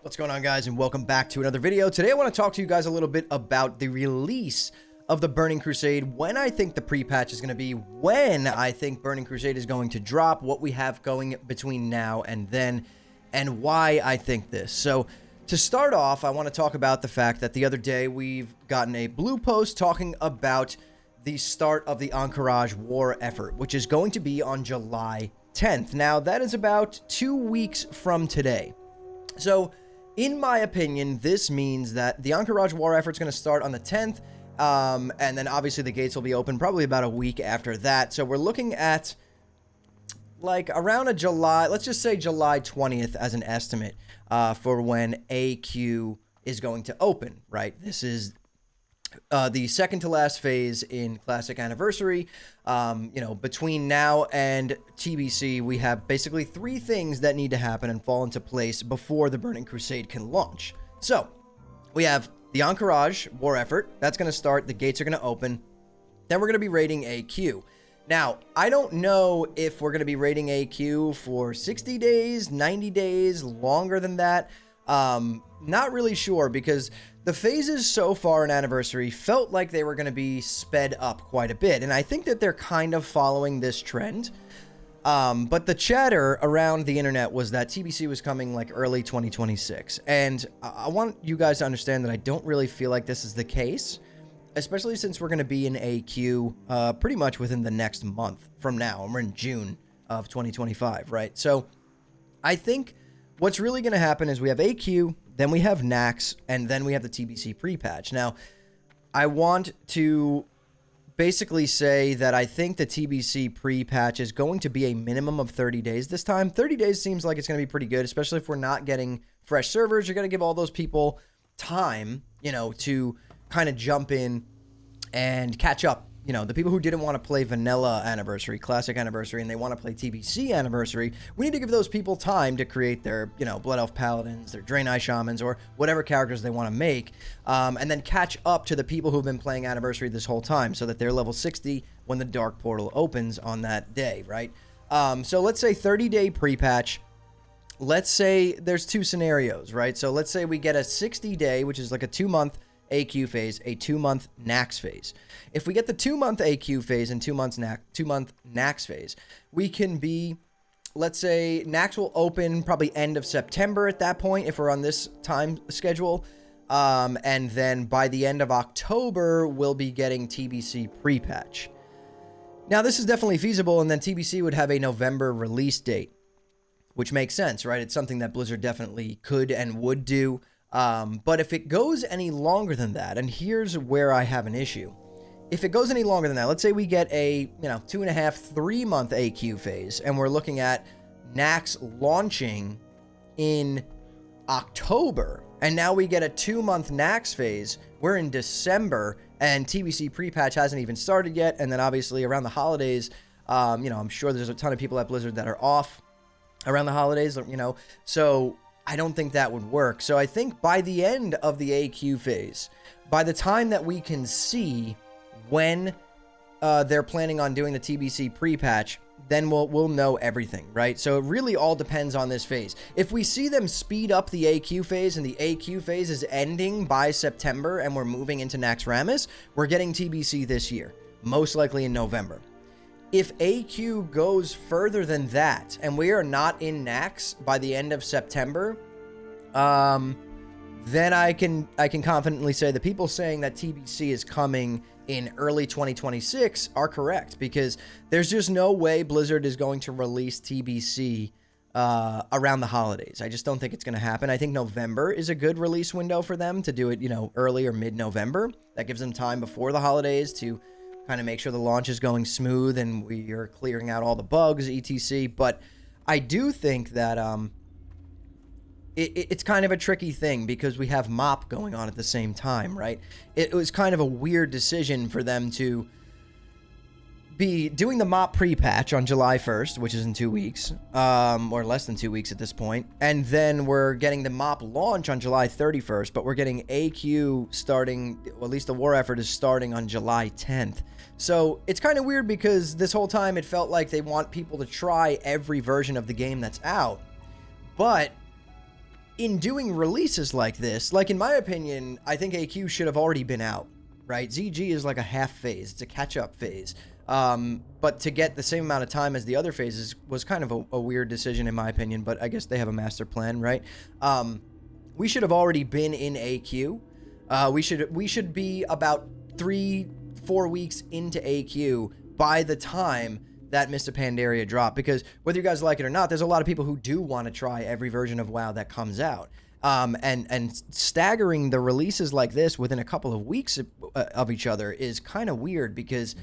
What's going on, guys, and welcome back to another video. Today I want to talk to you guys a little bit about the release of the Burning Crusade, when I think the pre-patch is going to be, when I think Burning Crusade is going to drop, what we have going between now and then, and why I think this. So to start off, I want to talk about the fact that the other day we've gotten a blue post talking about the start of the Encourage war effort, which is going to be on July 10th. Now, that is about 2 weeks from today. So, in my opinion, this means that the Encourage war effort is going to start on the 10th, and then obviously the gates will be open probably about a week after that. So we're looking at like around a July, let's just say July 20th as an estimate for when AQ is going to open, right? This is the second to last phase in Classic Anniversary. Between now and TBC, we have basically 3 things that need to happen and fall into place before the Burning Crusade can launch. So, we have the Encourage war effort. That's going to start. The gates are going to open. Then we're going to be raiding AQ. Now, I don't know if we're going to be raiding AQ for 60 days, 90 days, longer than that. Not really sure, because the phases so far in Anniversary felt like they were going to be sped up quite a bit, and I think that they're kind of following this trend. But the chatter around the internet was that TBC was coming like early 2026, and I want you guys to understand that I don't really feel like this is the case, especially since we're going to be in AQ pretty much within the next month from now, and we're in June of 2025, right? So I think what's really going to happen is we have AQ, then we have Nax, and then we have the TBC pre-patch. Now, I want to basically say that I think the TBC pre-patch is going to be a minimum of 30 days this time. 30 days seems like it's going to be pretty good, especially if we're not getting fresh servers. You're going to give all those people time, to kind of jump in and catch up. The people who didn't want to play Vanilla Anniversary, Classic Anniversary, and they want to play TBC Anniversary, we need to give those people time to create their, Blood Elf Paladins, their Draenei Shamans, or whatever characters they want to make, and then catch up to the people who've been playing Anniversary this whole time, so that they're level 60 when the Dark Portal opens on that day, right? So let's say 30-day pre-patch. Let's say there's 2 scenarios, right? So let's say we get a 60-day, which is like a 2-month AQ phase, a 2-month Nax phase. If we get the 2-month AQ phase and 2-month Nax phase, we can be, let's say, Nax will open probably end of September at that point if we're on this time schedule. And then by the end of October, we'll be getting TBC pre-patch. Now, this is definitely feasible, and then TBC would have a November release date, which makes sense, right? It's something that Blizzard definitely could and would do. But if it goes any longer than that, and here's where I have an issue. If it goes any longer than that, let's say we get a, 2.5, 3-month AQ phase, and we're looking at Nax launching in October, and now we get a 2-month Nax phase, we're in December, and TBC pre-patch hasn't even started yet, and then obviously around the holidays, I'm sure there's a ton of people at Blizzard that are off around the holidays, so I don't think that would work. So I think by the end of the AQ phase, by the time that we can see when they're planning on doing the TBC pre-patch, then we'll know everything, right? So it really all depends on this phase. If we see them speed up the AQ phase and the AQ phase is ending by September and we're moving into Naxxramas, we're getting TBC this year, most likely in November. If AQ goes further than that, and we are not in Nax by the end of September, then I can confidently say the people saying that TBC is coming in early 2026 are correct, because there's just no way Blizzard is going to release TBC around the holidays. I just don't think it's going to happen. I think November is a good release window for them to do it, early or mid-November. That gives them time before the holidays to kind of make sure the launch is going smooth and we are clearing out all the bugs, etc. But I do think that it's kind of a tricky thing, because we have MOP going on at the same time, right? It was kind of a weird decision for them to be doing the MOP pre-patch on July 1st, which is in 2 weeks, or less than 2 weeks at this point. And then we're getting the MOP launch on July 31st, but we're getting AQ starting, well, at least the war effort is starting on July 10th. So it's kind of weird, because this whole time it felt like they want people to try every version of the game that's out. But in doing releases like this, like in my opinion, I think AQ should have already been out, right? ZG is like a half phase. It's a catch-up phase. But to get the same amount of time as the other phases was kind of a weird decision in my opinion, but I guess they have a master plan, right? We should have already been in AQ. We should be about 3-4 weeks into AQ by the time that Mr. Pandaria dropped, because whether you guys like it or not, there's a lot of people who do want to try every version of WoW that comes out. And staggering the releases like this within a couple of weeks of each other is kind of weird, because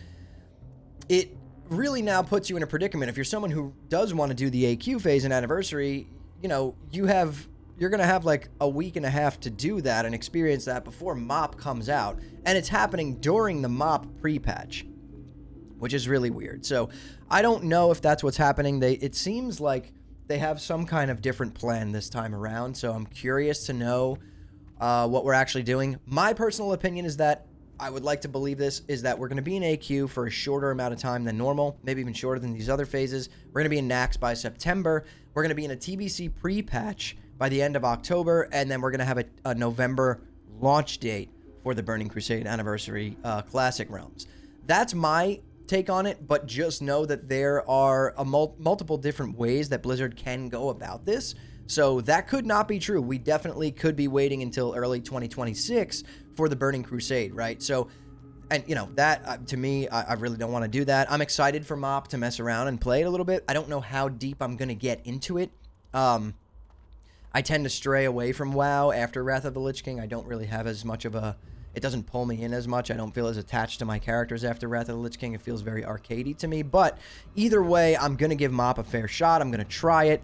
it really now puts you in a predicament. If you're someone who does want to do the AQ phase and anniversary, you know, you're going to have like a week and a half to do that and experience that before MOP comes out. And it's happening during the MOP pre-patch, which is really weird. So I don't know if that's what's happening. It seems like they have some kind of different plan this time around. So I'm curious to know what we're actually doing. My personal opinion is that I would like to believe this is that we're going to be in AQ for a shorter amount of time than normal, maybe even shorter than these other phases. We're going to be in Nax by September. We're going to be in a TBC pre-patch by the end of October, and then we're going to have a November launch date for the Burning Crusade Anniversary Classic Realms. That's my take on it, but just know that there are multiple different ways that Blizzard can go about this. So that could not be true. We definitely could be waiting until early 2026 for the Burning Crusade, right? So, and you know, that to me, I really don't want to do that. I'm excited for MOP to mess around and play it a little bit. I don't know how deep I'm going to get into it. I tend to stray away from WoW after Wrath of the Lich King. I don't really have as much of a... It doesn't pull me in as much. I don't feel as attached to my characters after Wrath of the Lich King. It feels very arcadey to me. But either way, I'm going to give MOP a fair shot. I'm going to try it.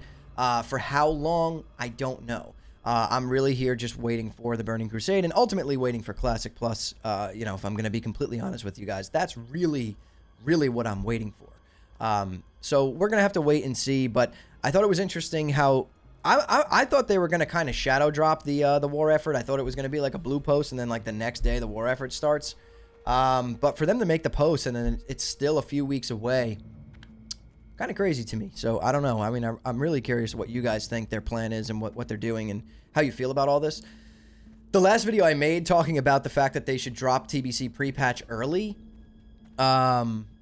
For how long, I don't know. I'm really here just waiting for the Burning Crusade and ultimately waiting for Classic Plus. You know, if I'm going to be completely honest with you guys, that's really, really what I'm waiting for. So we're going to have to wait and see. But I thought it was interesting how... I thought they were going to kind of shadow drop the war effort. I thought it was going to be like a blue post, and then like the next day the war effort starts. But for them to make the post and then it's still a few weeks away, kind of crazy to me. So I don't know. I mean, I'm really curious what you guys think their plan is and what they're doing and how you feel about all this. The last video I made talking about the fact that they should drop TBC pre-patch early,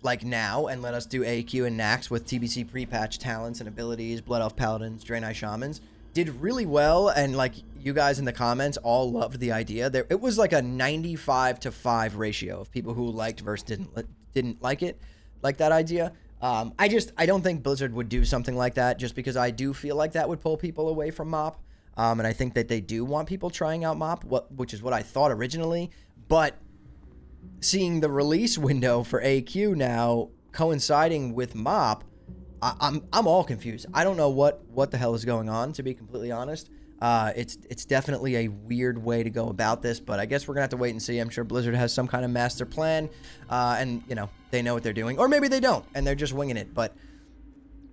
like now, and let us do AQ and Nax with TBC pre-patch talents and abilities, Blood Elf Paladins, Draenei Shamans, did really well, and like you guys in the comments all loved the idea. It was like a 95-5 ratio of people who liked versus didn't like it, like that idea. I don't think Blizzard would do something like that, just because I do feel like that would pull people away from MOP. And I think that they do want people trying out MOP, which is what I thought originally. But seeing the release window for AQ now coinciding with MOP, I'm all confused. I don't know what the hell is going on, to be completely honest. It's definitely a weird way to go about this, but I guess we're gonna have to wait and see. I'm sure Blizzard has some kind of master plan, and you know, they know what they're doing, or maybe they don't and they're just winging it. But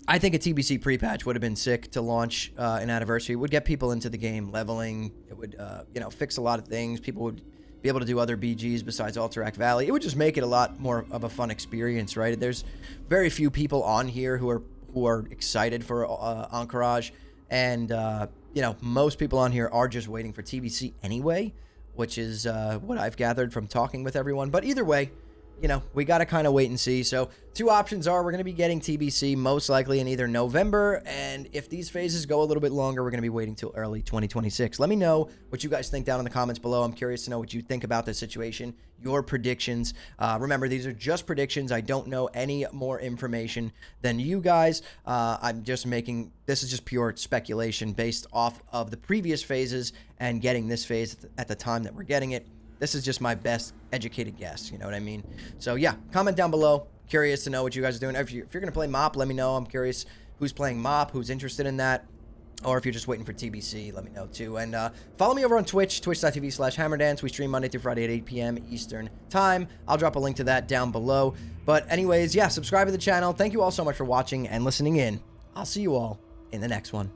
I think a TBC pre-patch would have been sick to launch an anniversary. It would get people into the game leveling. It would you know, fix a lot of things. People would be able to do other BGs besides Alterac Valley. It would just make it a lot more of a fun experience, right? There's very few people on here who are excited for Encourage, and you know, most people on here are just waiting for TBC anyway, which is what I've gathered from talking with everyone. But either way, you know, we got to kind of wait and see. So two options are, we're going to be getting TBC most likely in either November, and if these phases go a little bit longer, we're going to be waiting till early 2026. Let me know what you guys think down in the comments below. I'm curious to know what you think about this situation, your predictions. Remember, these are just predictions. I don't know any more information than you guys. I'm just making, this is just pure speculation based off of the previous phases and getting this phase at the time that we're getting it. This is just my best educated guess, you know what I mean? So yeah, comment down below. Curious to know what you guys are doing. If you're going to play MOP, let me know. I'm curious who's playing MOP, who's interested in that. Or if you're just waiting for TBC, let me know too. And follow me over on Twitch, twitch.tv/hammerdance. We stream Monday through Friday at 8 p.m. Eastern time. I'll drop a link to that down below. But anyways, yeah, subscribe to the channel. Thank you all so much for watching and listening in. I'll see you all in the next one.